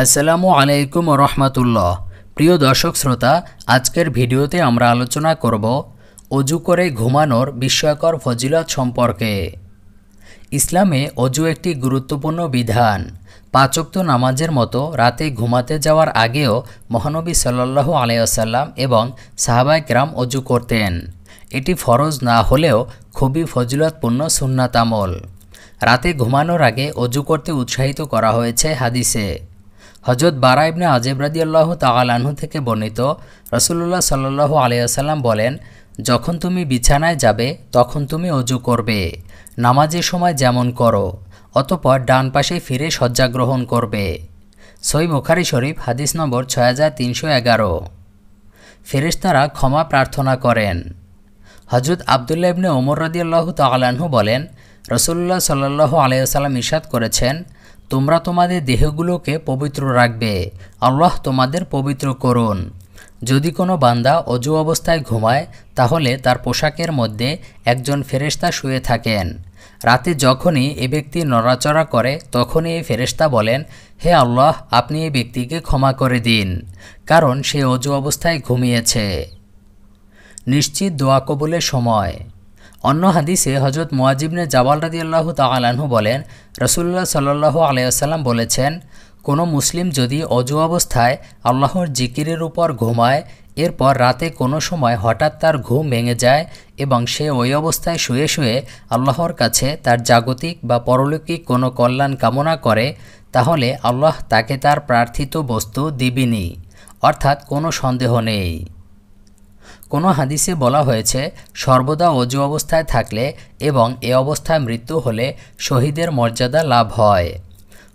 আসসালামু আলাইকুম রহমতুল্লাহ। প্রিয় দর্শক শ্রোতা, আজকের ভিডিওতে আমরা আলোচনা করব অজু করে ঘুমানোর বিস্ময়কর ফজিলত সম্পর্কে। ইসলামে অজু একটি গুরুত্বপূর্ণ বিধান। ৫ ওয়াক্ত নামাজের মতো রাতে ঘুমাতে যাওয়ার আগেও মহানবী সাল্লাল্লাহু আলাইহি ওয়াসাল্লাম এবং সাহাবায়ে কেরাম অজু করতেন। এটি ফরজ না হলেও খুবই ফজিলতপূর্ণ সুন্নাত আমল। রাতে ঘুমানোর আগে অজু করতে উৎসাহিত করা হয়েছে হাদিসে। হযরত বারা ইবনে আযিব রাদিয়াল্লাহু তাআলা আনহু থেকে বর্ণিত, রাসূলুল্লাহ সাল্লাল্লাহু আলাইহি ওয়াসাল্লাম বলেন, যখন তুমি বিছানায় যাবে তখন তুমি অজু করবে, নামাজের সময় যেমন করো, অতঃপর ডান পাশে ফিরে শয্যা গ্রহণ করবে। সহিহ বুখারী শরীফ হাদিস নম্বর 6311। ফেরেশতারা ক্ষমা প্রার্থনা করেন। হযরত আব্দুল্লাহ ইবনে ওমর রাদিয়াল্লাহু তাআলা আনহু বলেন, রাসূলুল্লাহ সাল্লাল্লাহু আলাইহি ওয়াসাল্লাম ইরশাদ করেছেন, তোমরা তোমাদের দেহগুলোকে পবিত্র রাখবে, আল্লাহ তোমাদের পবিত্র করুন। যদি কোনো বান্দা অজু অবস্থায় ঘুমায় তাহলে তার পোশাকের মধ্যে একজন ফেরেশতা শুয়ে থাকেন। রাতে যখনই এ ব্যক্তি নড়াচড়া করে তখনই এই ফেরেশতা বলেন, হে আল্লাহ, আপনি এই ব্যক্তিকে ক্ষমা করে দিন, কারণ সে অজু অবস্থায় ঘুমিয়েছে। নিশ্চিত দোয়া কবুলের সময়। অন্য হাদিসে হযরত মুআয ইবনে জাবাল রাদিয়াল্লাহু তাআলা আনহু বলেন, রাসূলুল্লাহ সাল্লাল্লাহু আলাইহি ওয়াসাল্লাম বলেছেন, কোনো মুসলিম যদি অজু অবস্থায় আল্লাহর জিকিরের উপর ঘুমায়, এরপর রাতে কোনো সময় হঠাৎ তার ঘুম ভেঙে যায় এবং সে ওই অবস্থায় শুয়ে শুয়ে আল্লাহর কাছে তার জাগতিক বা পরলৌকিক কোনো কল্যাণ কামনা করে, তাহলে আল্লাহ তাকে তার প্রার্থিত বস্তু দিবেনই, অর্থাৎ কোনো সন্দেহ নেই। কোনো হাদিসে বলা হয়েছে, সর্বদা অজু অবস্থায় থাকলে এবং এ অবস্থায় মৃত্যু হলে শহীদের মর্যাদা লাভ হয়।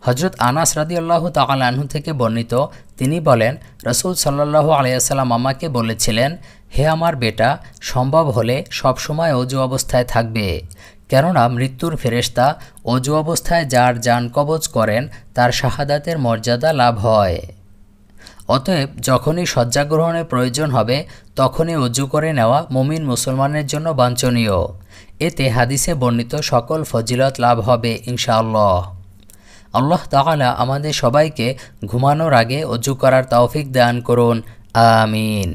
হযরত আনাস রাদিয়াল্লাহু তাআলা আনহু থেকে বর্ণিত, তিনি বলেন, রাসূল সাল্লাল্লাহু আলাইহি ওয়াসাল্লাম আমাকে বলেছিলেন, হে আমার বেটা, সম্ভব হলে সবসময় অজু অবস্থায় থাকবে, কেননা মৃত্যুর ফেরেশতা অজু অবস্থায় যার জান কবজ করেন তার শাহাদাতের মর্যাদা লাভ হয়। অতএব যখনই শয্যা গ্রহণের প্রয়োজন হবে তখনই অজু করে নেওয়া মুমিন মুসলমানের জন্য বাঞ্ছনীয়। এতে হাদিসে বর্ণিত সকল ফজিলত লাভ হবে ইনশাআল্লাহ। আল্লাহ তাআলা আমাদের সবাইকে ঘুমানোর আগে অজু করার তৌফিক দান করুন। আমিন।